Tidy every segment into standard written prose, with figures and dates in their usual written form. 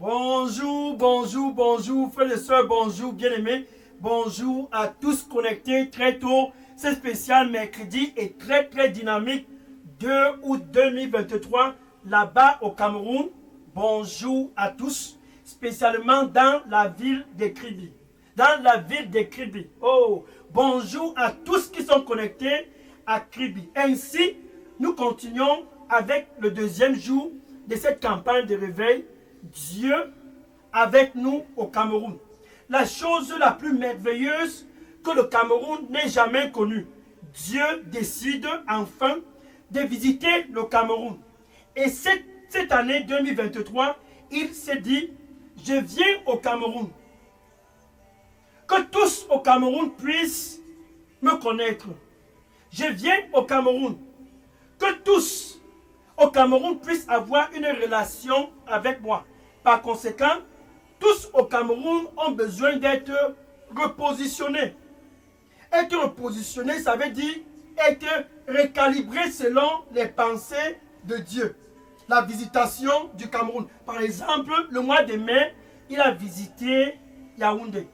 Bonjour, bonjour, bonjour, frères et sœurs, bonjour, bien-aimés. Bonjour à tous connectés très tôt. C'est spécial mercredi et très dynamique 2 août 2023 là-bas au Cameroun. Bonjour à tous, spécialement dans la ville de Kribi. Dans la ville de Kribi. Oh, bonjour à tous qui sont connectés à Kribi. Ainsi, nous continuons avec le deuxième jour de cette campagne de réveil. Dieu avec nous au Cameroun. La chose la plus merveilleuse que le Cameroun n'ait jamais connue. Dieu décide enfin de visiter le Cameroun. Et cette année 2023, il s'est dit, je viens au Cameroun. Que tous au Cameroun puissent me connaître. Je viens au Cameroun. Que tous au Cameroun puissent avoir une relation avec moi. Par conséquent, tous au Cameroun ont besoin d'être repositionnés. Être repositionné, ça veut dire être recalibré selon les pensées de Dieu. La visitation du Cameroun. Par exemple, le mois de mai, il a visité Yaoundé.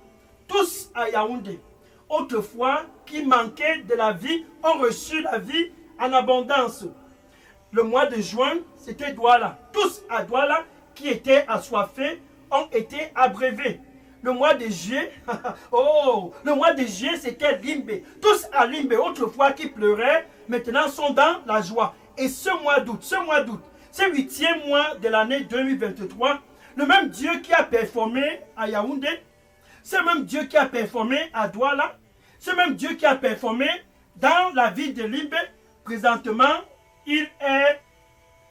Tous à Yaoundé. Autrefois, qui manquaient de la vie, ont reçu la vie en abondance. Le mois de juin, c'était Douala. Tous à Douala, qui étaient assoiffés, ont été abreuvés. Le mois de juillet, le mois de juillet, c'était Limbe. Tous à Limbe, autrefois qui pleuraient, maintenant sont dans la joie. Et ce mois d'août, ce 8e mois de l'année 2023, le même Dieu qui a performé à Yaoundé, ce même Dieu qui a performé à Douala, ce même Dieu qui a performé dans la ville de Limbe, présentement, il est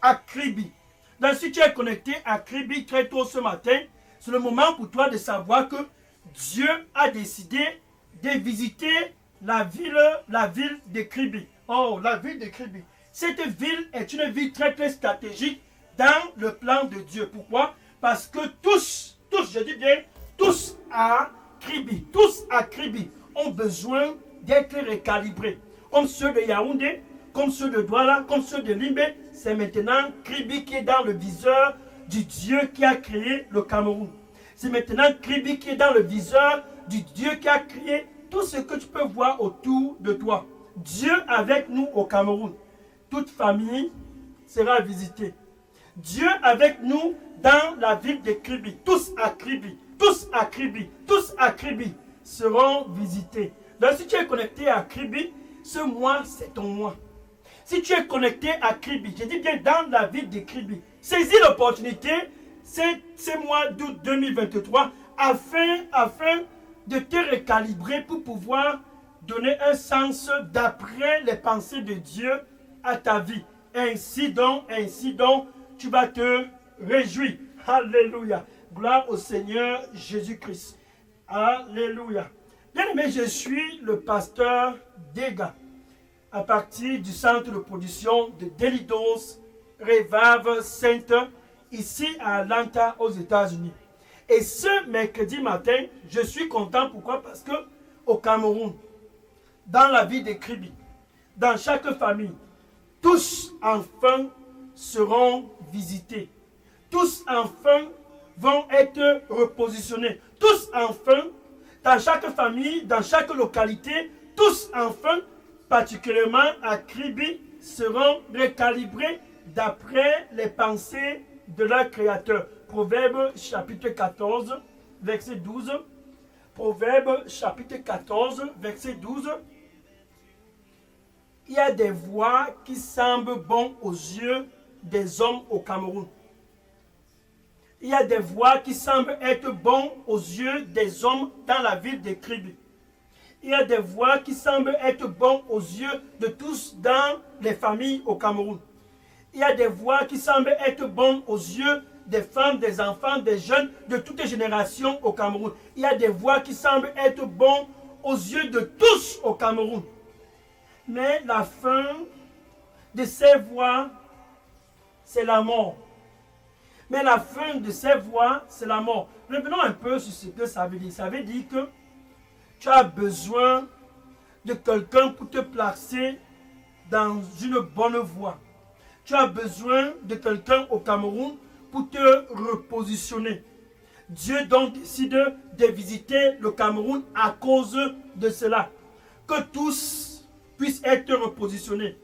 à Kribi. Donc si tu es connecté à Kribi très tôt ce matin, c'est le moment pour toi de savoir que Dieu a décidé de visiter la ville de Kribi. Oh, la ville de Kribi. Cette ville est une ville très stratégique dans le plan de Dieu. Pourquoi? Parce que tous, je dis bien, tous à Kribi ont besoin d'être recalibrés. Comme ceux de Yaoundé, comme ceux de Douala, comme ceux de Limbe, c'est maintenant Kribi qui est dans le viseur du Dieu qui a créé le Cameroun. C'est maintenant Kribi qui est dans le viseur du Dieu qui a créé tout ce que tu peux voir autour de toi. Dieu avec nous au Cameroun. Toute famille sera visitée. Dieu avec nous dans la ville de Kribi. Tous à Kribi seront visités. Donc si tu es connecté à Kribi, ce mois c'est ton mois. Si tu es connecté à Kribi, je dis bien dans la ville de Kribi, saisis l'opportunité, ce mois d'août 2023, afin de te recalibrer pour pouvoir donner un sens d'après les pensées de Dieu à ta vie. Ainsi donc, tu vas te réjouir. Alléluia. Gloire au Seigneur Jésus-Christ. Alléluia. Bien-aimé, je suis le pasteur Dega, à partir du centre de production de Delidos Revive Center, ici à Atlanta, aux États-Unis. Et ce mercredi matin, je suis content. Pourquoi? Parce que au Cameroun, dans la ville de Kribi, dans chaque famille, tous enfin seront visités. Tous enfin vont être repositionnés. Tous enfin, dans chaque famille, dans chaque localité, tous enfin, particulièrement à Kribi, seront recalibrés d'après les pensées de leur Créateur. Proverbe chapitre 14, verset 12. Proverbe chapitre 14, verset 12. Il y a des voies qui semblent bonnes aux yeux des hommes au Cameroun. Il y a des voies qui semblent être bonnes aux yeux des hommes dans la ville de Kribi. Il y a des voies qui semblent être bonnes aux yeux de tous dans les familles au Cameroun. Il y a des voies qui semblent être bonnes aux yeux des femmes, des enfants, des jeunes, de toutes les générations au Cameroun. Il y a des voies qui semblent être bonnes aux yeux de tous au Cameroun. Mais la fin de ces voies, c'est la mort. Mais la fin de ces voies, c'est la mort. Revenons un peu sur ce que ça veut dire. Ça veut dire que tu as besoin de quelqu'un pour te placer dans une bonne voie. Tu as besoin de quelqu'un au Cameroun pour te repositionner. Dieu donc décide de visiter le Cameroun à cause de cela. Que tous puissent être repositionnés.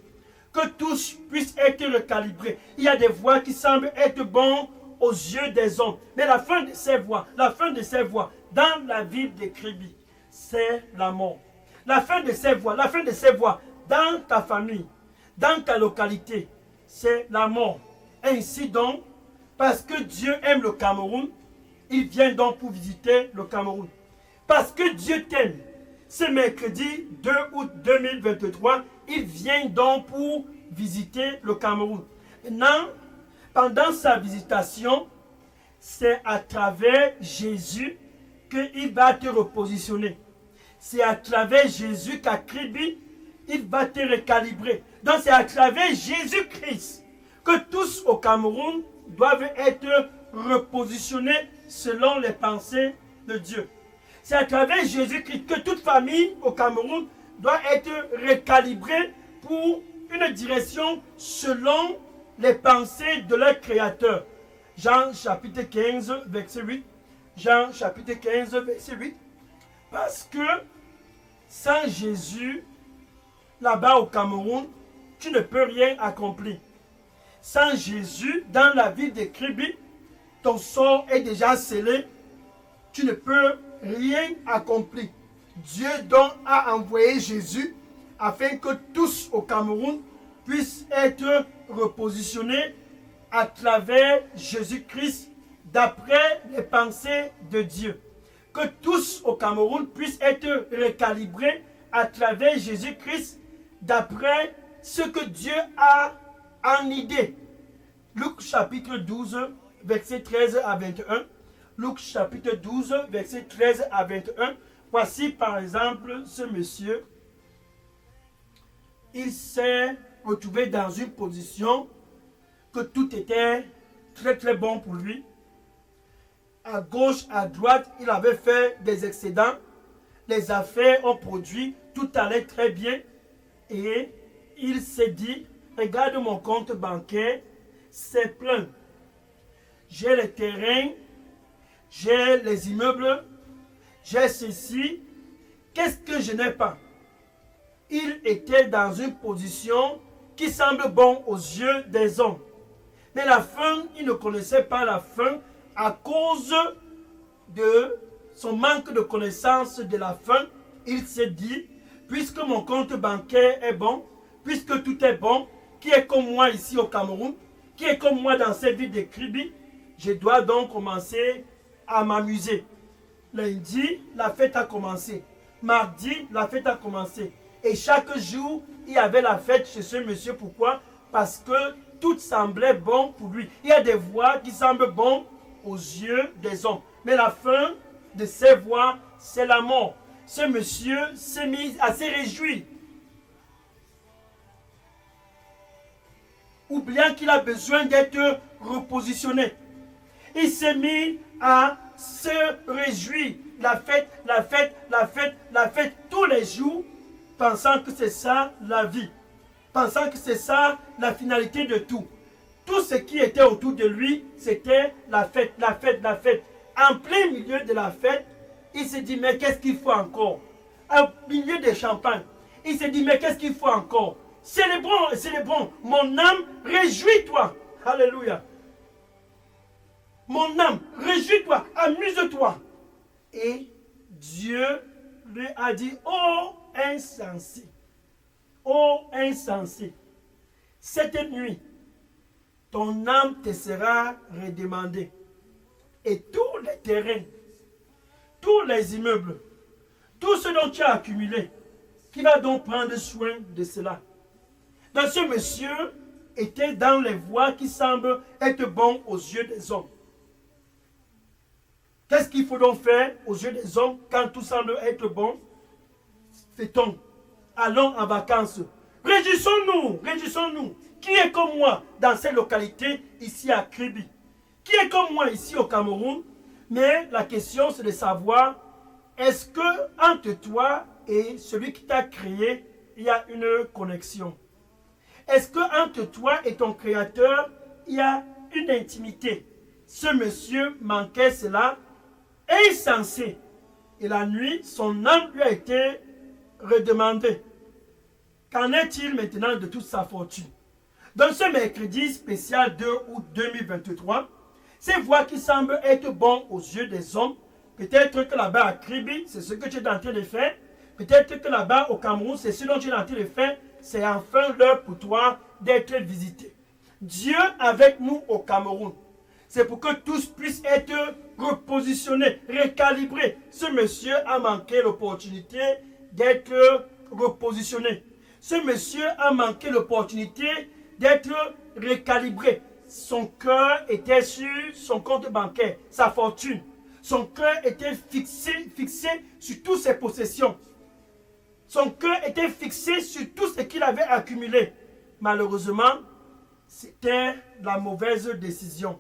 Que tous puissent être recalibrés. Il y a des voies qui semblent être bonnes aux yeux des hommes. Mais la fin de ces voies, dans la ville de Kribi, c'est la mort. La fin de ces voies, dans ta famille, dans ta localité, c'est la mort. Ainsi donc, parce que Dieu aime le Cameroun, il vient donc pour visiter le Cameroun. Parce que Dieu t'aime, ce mercredi 2 août 2023, il vient donc pour visiter le Cameroun. Maintenant, pendant sa visitation, c'est à travers Jésus qu'il va te repositionner. C'est à travers Jésus qu'à Kribi, il va te recalibrer. Donc c'est à travers Jésus-Christ que tous au Cameroun doivent être repositionnés selon les pensées de Dieu. C'est à travers Jésus-Christ que toute famille au Cameroun doit être recalibrée pour une direction selon les pensées de leur Créateur. Jean chapitre 15, verset 8. Jean chapitre 15, verset 8. Parce que sans Jésus, là-bas au Cameroun, tu ne peux rien accomplir. Sans Jésus, dans la ville de Kribi, ton sort est déjà scellé. Tu ne peux rien accomplir. Dieu donc a envoyé Jésus afin que tous au Cameroun puissent être repositionnés à travers Jésus-Christ d'après les pensées de Dieu. Que tous au Cameroun puissent être recalibrés à travers Jésus-Christ d'après ce que Dieu a en idée. Luc chapitre 12, verset 13 à 21. Luc chapitre 12, verset 13 à 21. Voici par exemple ce monsieur. Il s'est retrouvé dans une position que tout était très très bon pour lui. À gauche, à droite, il avait fait des excédents. Les affaires ont produit, tout allait très bien. Et il s'est dit, regarde mon compte bancaire, c'est plein. J'ai les terrains, j'ai les immeubles, j'ai ceci. Qu'est-ce que je n'ai pas? Il était dans une position qui semble bonne aux yeux des hommes. Mais la fin, il ne connaissait pas la fin à cause de son manque de connaissance de la fin. Il s'est dit, puisque mon compte bancaire est bon, puisque tout est bon, qui est comme moi ici au Cameroun, qui est comme moi dans cette ville de Kribi, je dois donc commencer à m'amuser. Lundi, la fête a commencé. Mardi, la fête a commencé. Et chaque jour, il y avait la fête chez ce monsieur. Pourquoi? Parce que tout semblait bon pour lui. Il y a des voies qui semblent bonnes aux yeux des hommes. Mais la fin de ces voies, c'est la mort. Ce monsieur s'est mis à se réjouir. Oubliant qu'il a besoin d'être repositionné. Il s'est mis à se réjouir. La fête, la fête, la fête, la fête, tous les jours, pensant que c'est ça la vie. Pensant que c'est ça la finalité de tout. Tout ce qui était autour de lui, c'était la fête, la fête, la fête. En plein milieu de la fête, il s'est dit, mais qu'est-ce qu'il faut encore? Au milieu des champagnes, il s'est dit, mais qu'est-ce qu'il faut encore? Célébrons, célébrons. Mon âme, réjouis-toi. Alléluia. Mon âme, réjouis-toi, amuse-toi. Et Dieu lui a dit, oh insensé, oh insensé, cette nuit, ton âme te sera redemandée. Et tous les terrains, tous les immeubles, tout ce dont tu as accumulé, qui va donc prendre soin de cela? Donc ce monsieur était dans les voies qui semblent être bonnes aux yeux des hommes. Qu'est-ce qu'il faut donc faire aux yeux des hommes quand tout semble être bon? Fait-on? Allons en vacances. Réjouissons-nous, réjouissons-nous. Qui est comme moi dans cette localité ici à Kribi? Qui est comme moi ici au Cameroun? Mais la question c'est de savoir, est-ce que entre toi et celui qui t'a créé, il y a une connexion? Est-ce que entre toi et ton Créateur, il y a une intimité? Ce monsieur manquait cela insensé. Et la nuit, son âme lui a été redemandée. Qu'en est-il maintenant de toute sa fortune? Dans ce mercredi spécial 2 août 2023, ces voix qui semblent être bonnes aux yeux des hommes, peut-être que là-bas à Kribi, c'est ce que tu es en train de faire, peut-être que là-bas au Cameroun, c'est ce dont tu es en train de faire, c'est enfin l'heure pour toi d'être visité. Dieu avec nous au Cameroun. C'est pour que tous puissent être repositionnés, recalibrés. Ce monsieur a manqué l'opportunité d'être repositionné. Ce monsieur a manqué l'opportunité d'être recalibré. Son cœur était sur son compte bancaire, sa fortune. Son cœur était fixé sur toutes ses possessions. Son cœur était fixé sur tout ce qu'il avait accumulé. Malheureusement, c'était la mauvaise décision.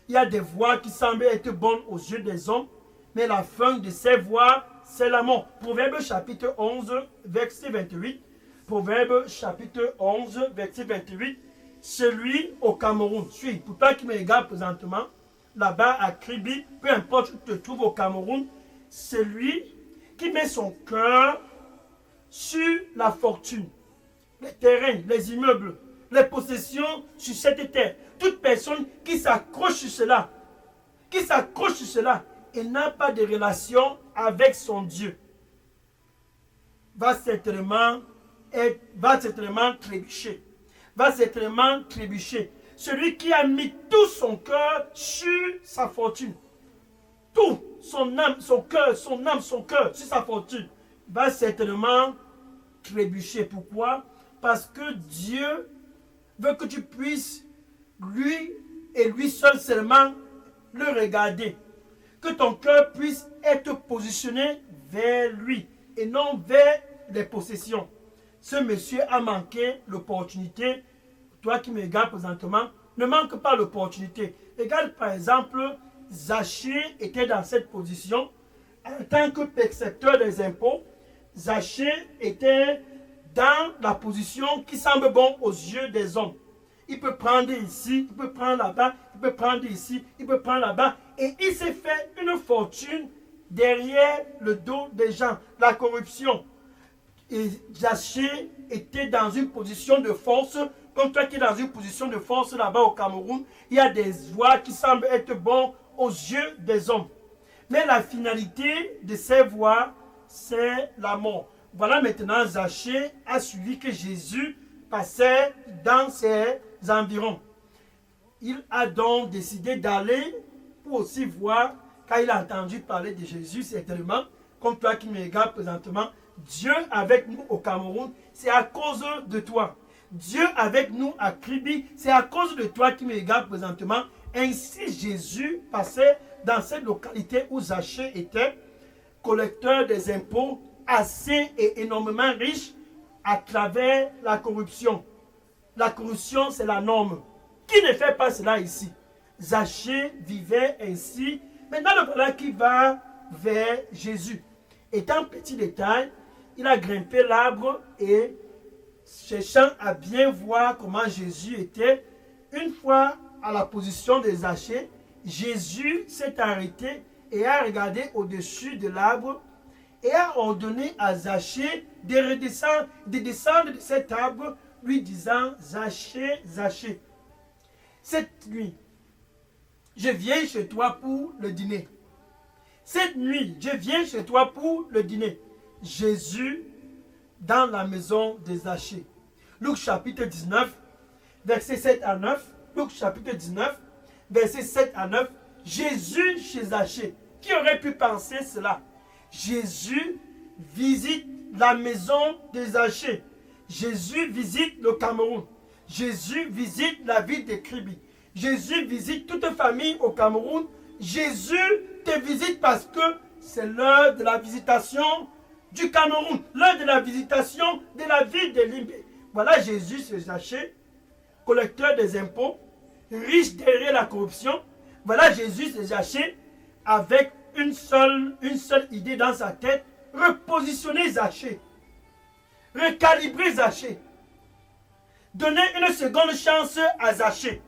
Il y a des voies qui semblent être bonnes aux yeux des hommes, mais la fin de ces voies, c'est la mort. Proverbe chapitre 11, verset 28. Proverbe chapitre 11, verset 28. Celui au Cameroun, pour toi qui me regarde présentement, là-bas à Kribi, peu importe où tu te trouves au Cameroun, celui qui met son cœur sur la fortune, les terrains, les immeubles, les possessions sur cette terre. Toute personne qui s'accroche sur cela, et n'a pas de relation avec son Dieu, va certainement trébucher. Celui qui a mis tout son cœur sur sa fortune, tout, son âme, son cœur, sur sa fortune, va certainement trébucher. Pourquoi? Parce que Dieu veut que tu puisses lui et lui seul seulement le regarder. Que ton cœur puisse être positionné vers lui et non vers les possessions. Ce monsieur a manqué l'opportunité. Toi qui me regardes présentement, ne manque pas l'opportunité. Regarde par exemple, Zachée était dans cette position. En tant que percepteur des impôts, Zachée était dans la position qui semble bon aux yeux des hommes. Il peut prendre ici, il peut prendre là-bas, il peut prendre ici, il peut prendre là-bas. Et il s'est fait une fortune derrière le dos des gens. La corruption. Et Zachée était dans une position de force. Comme toi qui es dans une position de force là-bas au Cameroun, il y a des voies qui semblent être bonnes aux yeux des hommes. Mais la finalité de ces voies, c'est la mort. Voilà maintenant, Zachée a suivi que Jésus passait dans ses environs. Il a donc décidé d'aller pour aussi voir, quand il a entendu parler de Jésus, certainement, comme toi qui me regardes présentement, Dieu avec nous au Cameroun, c'est à cause de toi. Dieu avec nous à Kribi, c'est à cause de toi qui me regardes présentement. Ainsi Jésus passait dans cette localité où Zachée était, collecteur des impôts, assez et énormément riche à travers la corruption. La corruption, c'est la norme. Qui ne fait pas cela ici? Zachée vivait ainsi. Maintenant, le voilà qui va vers Jésus. Étant petit détail, il a grimpé l'arbre et cherchant à bien voir comment Jésus était, une fois à la position de Zachée, Jésus s'est arrêté et a regardé au-dessus de l'arbre et a ordonné à Zachée de descendre de cet arbre, lui disant: Zachée, Zachée, cette nuit, je viens chez toi pour le dîner. Cette nuit, je viens chez toi pour le dîner. Jésus dans la maison de Zachée. Luc chapitre 19, versets 7 à 9. Luc chapitre 19, versets 7 à 9. Jésus chez Zachée. Qui aurait pu penser cela? Jésus visite la maison de Zachée. Jésus visite le Cameroun. Jésus visite la ville de Kribi. Jésus visite toute famille au Cameroun. Jésus te visite parce que c'est l'heure de la visitation du Cameroun, l'heure de la visitation de la ville de Limbé. Voilà Jésus chez Zachée, collecteur des impôts, riche derrière la corruption. Voilà Jésus chez Zachée, avec une seule idée dans sa tête: repositionner Zachée, recalibrer Zachée, donner une seconde chance à Zachée.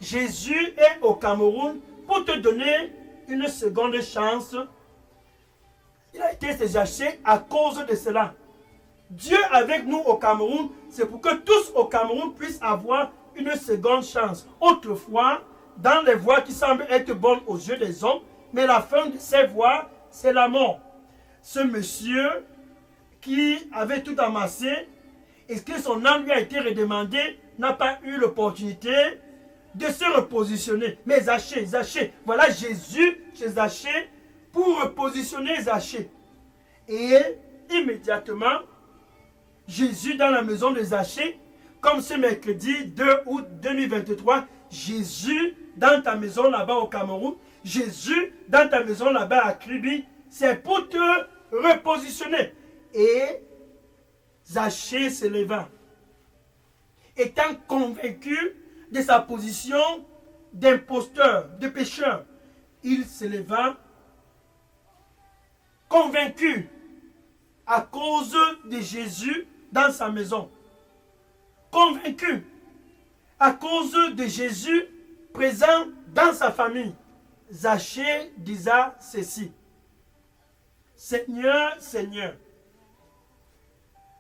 Jésus est au Cameroun te donner une seconde chance, il a été Zaché à cause de cela. Dieu avec nous au Cameroun, c'est pour que tous au Cameroun puissent avoir une seconde chance. Autrefois, dans les voies qui semblent être bonnes aux yeux des hommes, mais la fin de ces voies, c'est la mort. Ce monsieur qui avait tout amassé, et que son âme lui a été redemandée, n'a pas eu l'opportunité de se repositionner. Mais Zaché, voilà Jésus chez Zaché pour repositionner Zaché. Et immédiatement, Jésus dans la maison de Zaché, comme ce mercredi 2 août 2023, Jésus dans ta maison là-bas au Cameroun, Jésus dans ta maison là-bas à Kribi, c'est pour te repositionner. Et Zaché se leva, étant convaincu de sa position d'imposteur, de pécheur. Il se leva, convaincu à cause de Jésus dans sa maison. Convaincu à cause de Jésus présent dans sa famille. Zaché disait ceci: Seigneur, Seigneur,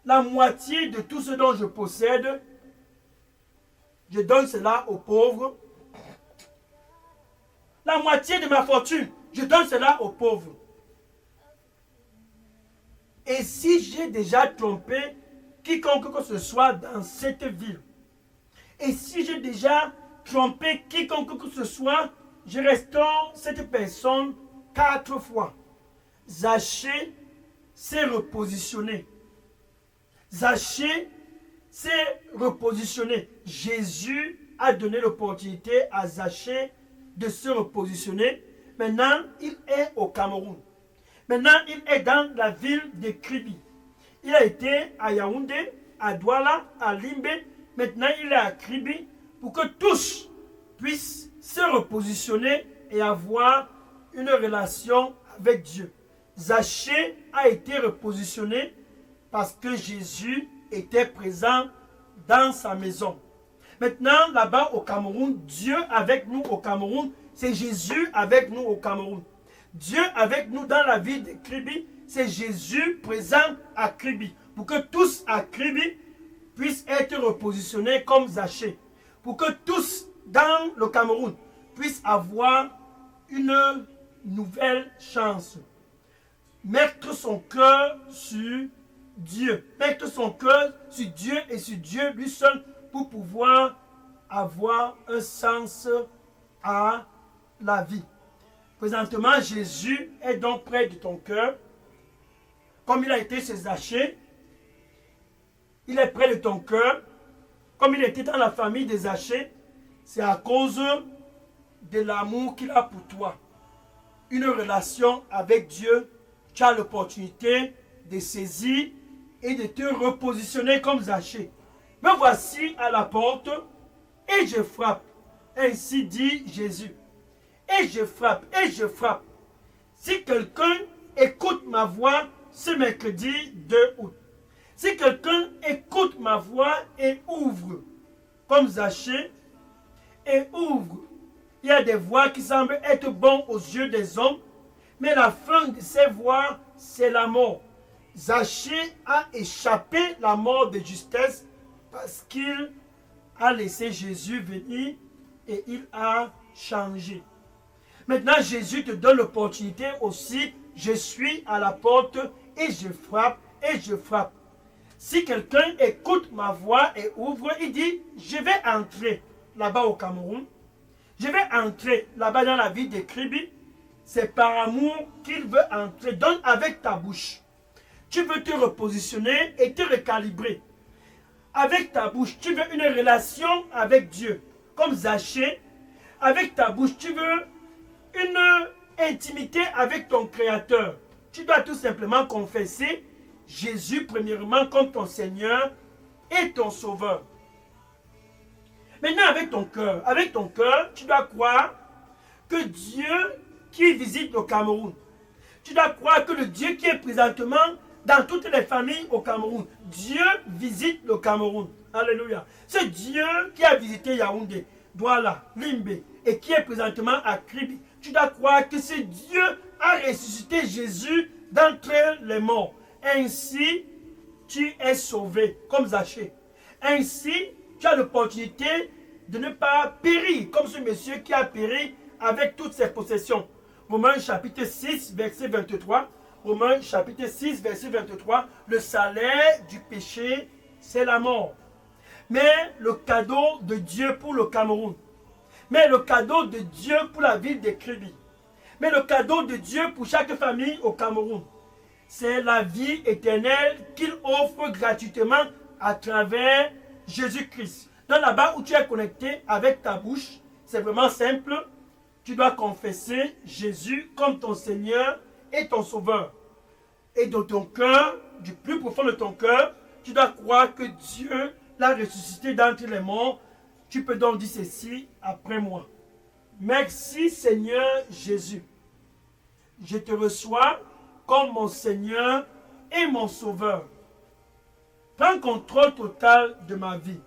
la moitié de tout ce dont je possède, je donne cela aux pauvres. La moitié de ma fortune, je donne cela aux pauvres. Et si j'ai déjà trompé quiconque que ce soit dans cette ville, et si j'ai déjà trompé quiconque que ce soit, je restaure cette personne 4 fois. Zaché s'est repositionné. Zaché s'est repositionné. Jésus a donné l'opportunité à Zaché de se repositionner. Maintenant, il est au Cameroun. Maintenant, il est dans la ville de Kribi. Il a été à Yaoundé, à Douala, à Limbe. Maintenant, il est à Kribi pour que tous puissent se repositionner et avoir une relation avec Dieu. Zaché a été repositionné parce que Jésus était présent dans sa maison. Maintenant, là-bas au Cameroun, Dieu avec nous au Cameroun, c'est Jésus avec nous au Cameroun. Dieu avec nous dans la ville de Kribi, c'est Jésus présent à Kribi. Pour que tous à Kribi puissent être repositionnés comme Zaché. Pour que tous dans le Cameroun puissent avoir une nouvelle chance. Mettre son cœur sur Dieu. Mettre son cœur sur Dieu et sur Dieu lui seul pour pouvoir avoir un sens à la vie. Présentement, Jésus est donc près de ton cœur. Comme il a été chez Zaché, il est près de ton cœur. Comme il était dans la famille de Zaché, c'est à cause de l'amour qu'il a pour toi. Une relation avec Dieu, tu as l'opportunité de saisir et de te repositionner comme Zaché. Me voici à la porte et je frappe. Ainsi dit Jésus. Et je frappe, et je frappe. Si quelqu'un écoute ma voix ce mercredi 2 août, si quelqu'un écoute ma voix et ouvre, comme Zaché, et ouvre, il y a des voix qui semblent être bonnes aux yeux des hommes, mais la fin de ces voix, c'est la mort. Zaché a échappé la mort de justesse parce qu'il a laissé Jésus venir et il a changé. Maintenant, Jésus te donne l'opportunité aussi. Je suis à la porte et je frappe et je frappe. Si quelqu'un écoute ma voix et ouvre, il dit, je vais entrer là-bas au Cameroun. Je vais entrer là-bas dans la ville de Kribi. C'est par amour qu'il veut entrer. Donne avec ta bouche. Tu veux te repositionner et te recalibrer. Avec ta bouche, tu veux une relation avec Dieu. Comme Zaché, avec ta bouche, tu veux une intimité avec ton Créateur. Tu dois tout simplement confesser Jésus premièrement comme ton Seigneur et ton Sauveur. Maintenant avec ton cœur, tu dois croire que Dieu qui visite le Cameroun, tu dois croire que le Dieu qui est présentement dans toutes les familles au Cameroun, Dieu visite le Cameroun. Alléluia. C'est Dieu qui a visité Yaoundé. Douala, Limbe, et qui est présentement à Kribi, tu dois croire que c'est Dieu a ressuscité Jésus d'entre les morts. Ainsi, tu es sauvé, comme Zachée. Ainsi, tu as l'opportunité de ne pas périr, comme ce monsieur qui a péri avec toutes ses possessions. Romains chapitre 6, verset 23. Romains chapitre 6, verset 23. Le salaire du péché, c'est la mort. Mais le cadeau de Dieu pour le Cameroun. Mais le cadeau de Dieu pour la ville de Kribi. Mais le cadeau de Dieu pour chaque famille au Cameroun. C'est la vie éternelle qu'il offre gratuitement à travers Jésus-Christ. Donc là-bas où tu es connecté avec ta bouche, c'est vraiment simple. Tu dois confesser Jésus comme ton Seigneur et ton Sauveur. Et dans ton cœur, du plus profond de ton cœur, tu dois croire que Dieu l'a ressuscité d'entre les morts. Tu peux donc dire ceci après moi. Merci Seigneur Jésus. Je te reçois comme mon Seigneur et mon Sauveur. Prends contrôle total de ma vie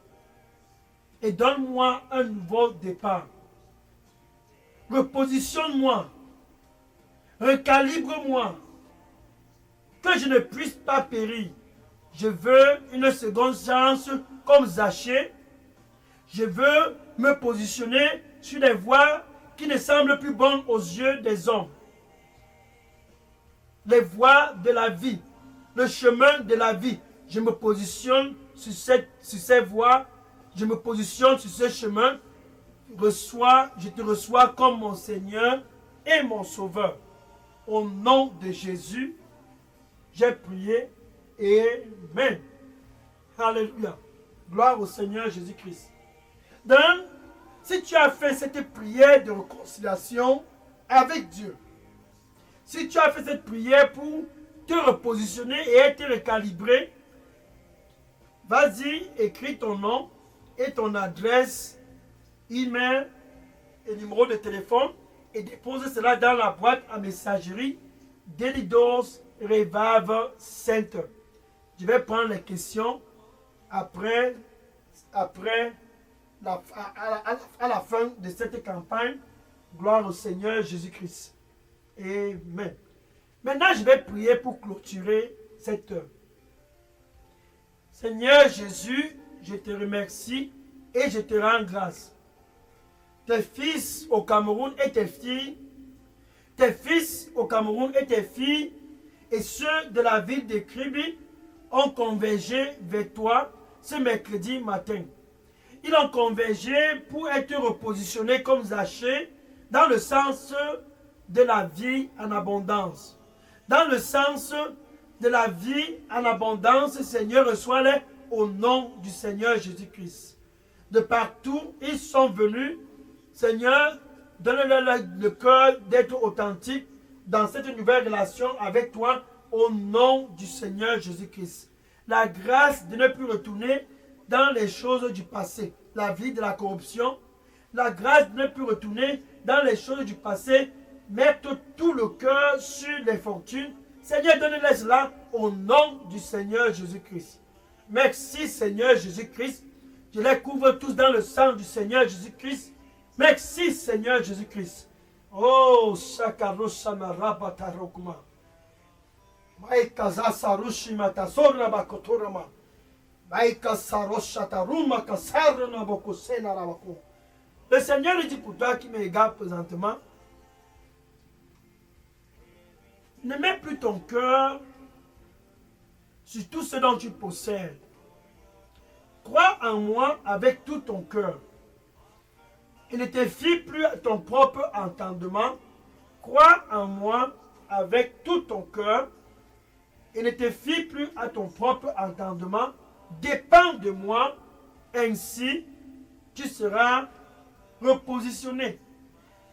et donne-moi un nouveau départ. Repositionne-moi, recalibre-moi, que je ne puisse pas périr. Je veux une seconde chance comme Zachée. Je veux me positionner sur des voies qui ne semblent plus bonnes aux yeux des hommes. Les voies de la vie, le chemin de la vie. Je me positionne sur ces voies, je me positionne sur ce chemin. Je te reçois comme mon Seigneur et mon Sauveur. Au nom de Jésus, j'ai prié. Amen. Alléluia. Gloire au Seigneur Jésus-Christ. Donc, si tu as fait cette prière de réconciliation avec Dieu, si tu as fait cette prière pour te repositionner et être recalibré, vas-y, écris ton nom et ton adresse, email et numéro de téléphone et dépose cela dans la boîte à messagerie d'Elidos Revival Center. Je vais prendre les questions après à la fin de cette campagne. Gloire au Seigneur Jésus-Christ. Amen. Maintenant, je vais prier pour clôturer cette heure. Seigneur Jésus, je te remercie et je te rends grâce. Tes fils au Cameroun et tes filles, et ceux de la ville de Kribi ont convergé vers toi ce mercredi matin. Ils ont convergé pour être repositionnés comme Zachée dans le sens de la vie en abondance. Dans le sens de la vie en abondance, Seigneur, reçois-les au nom du Seigneur Jésus-Christ. De partout, ils sont venus. Seigneur, donne-leur le cœur d'être authentique dans cette nouvelle relation avec toi au nom du Seigneur Jésus-Christ. La grâce de ne plus retourner dans les choses du passé, la vie de la corruption. La grâce de ne plus retourner dans les choses du passé, mettre tout le cœur sur les fortunes. Seigneur, donne-les cela au nom du Seigneur Jésus-Christ. Merci Seigneur Jésus-Christ. Je les couvre tous dans le sang du Seigneur Jésus-Christ. Merci Seigneur Jésus-Christ. Oh, Sakarosa Marabatarokuma. Maïkaza Sarushima Tasora Bakotorama. Maïka Sarosha Taruma Kasarana Bokosena Rabako. Le Seigneur dit pour toi qui me regarde présentement, ne mets plus ton cœur sur tout ce dont tu possèdes. Crois en moi avec tout ton cœur. Et ne te fie plus à ton propre entendement. Crois en moi avec tout ton cœur. Et ne te fie plus à ton propre entendement. Dépends de moi. Ainsi, tu seras repositionné.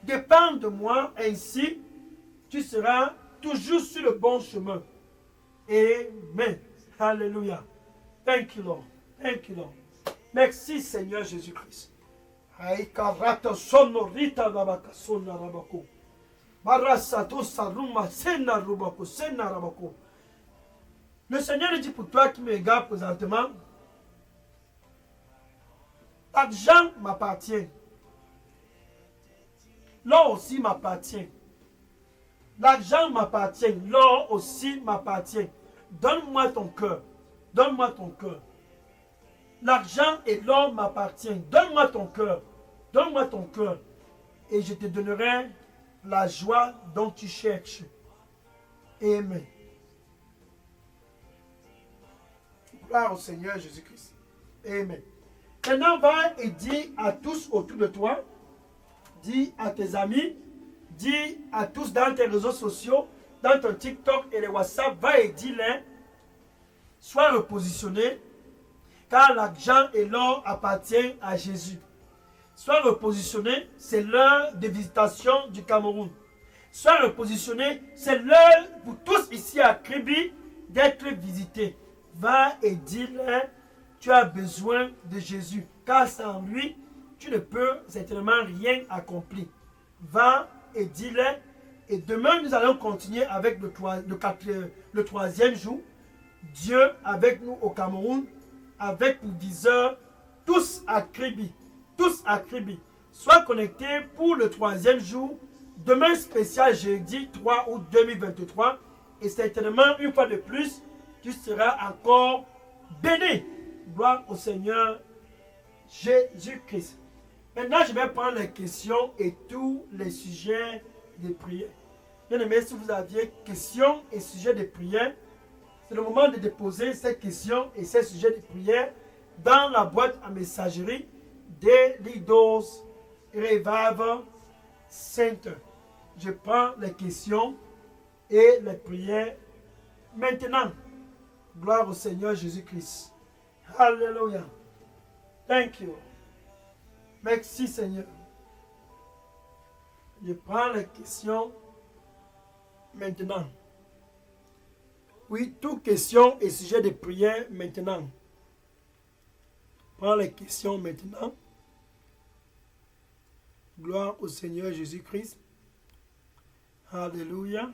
Dépends de moi. Ainsi, tu seras toujours sur le bon chemin. Amen. Alléluia. Thank you, Lord. Thank you, Lord. Merci, Seigneur Jésus-Christ. Aikarata sonorita rabaka sonna rabako. Marasato saruma sena rubako sena rabako. Le Seigneur dit pour toi qui me regarde présentement, l'argent m'appartient. l'or aussi m'appartient. L'argent m'appartient, l'or aussi m'appartient. Donne-moi ton cœur. Donne-moi ton cœur. L'argent et l'or m'appartiennent. Donne-moi ton cœur. Donne-moi ton cœur. Et je te donnerai la joie dont tu cherches. Amen. Gloire au Seigneur Jésus-Christ. Amen. Maintenant, va et dis à tous autour de toi, dis à tes amis, dis à tous dans tes réseaux sociaux, dans ton TikTok et les WhatsApp, va et dis-les, sois repositionné, car l'argent et l'or appartiennent à Jésus. Sois repositionné, c'est l'heure de visitation du Cameroun. Sois repositionné, c'est l'heure pour tous ici à Kribi d'être visités. Va et dis-leur, tu as besoin de Jésus, car sans lui, tu ne peux certainement rien accomplir. Va et dis-leur, et demain nous allons continuer avec le troisième jour. Dieu avec nous au Cameroun, avec pour viseur tous à Kribi. Tous à Kribi. Sois connectés pour le troisième jour. Demain spécial jeudi 3 août 2023. Et certainement, une fois de plus, tu seras encore béni. Gloire au Seigneur Jésus-Christ. Maintenant, je vais prendre les questions et tous les sujets de prière. Bien aimé, si vous aviez questions et sujets de prière, c'est le moment de déposer ces questions et ces sujets de prière dans la boîte à messagerie des Leaders Revival Center. Je prends les questions et les prières maintenant. Gloire au Seigneur Jésus-Christ. Alléluia. Thank you. Merci Seigneur. Je prends les questions maintenant. Oui, toutes questions et sujets de prière maintenant. Prends les questions maintenant. Gloire au Seigneur Jésus-Christ. Alléluia.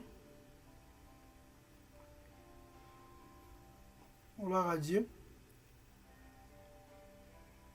Gloire à Dieu.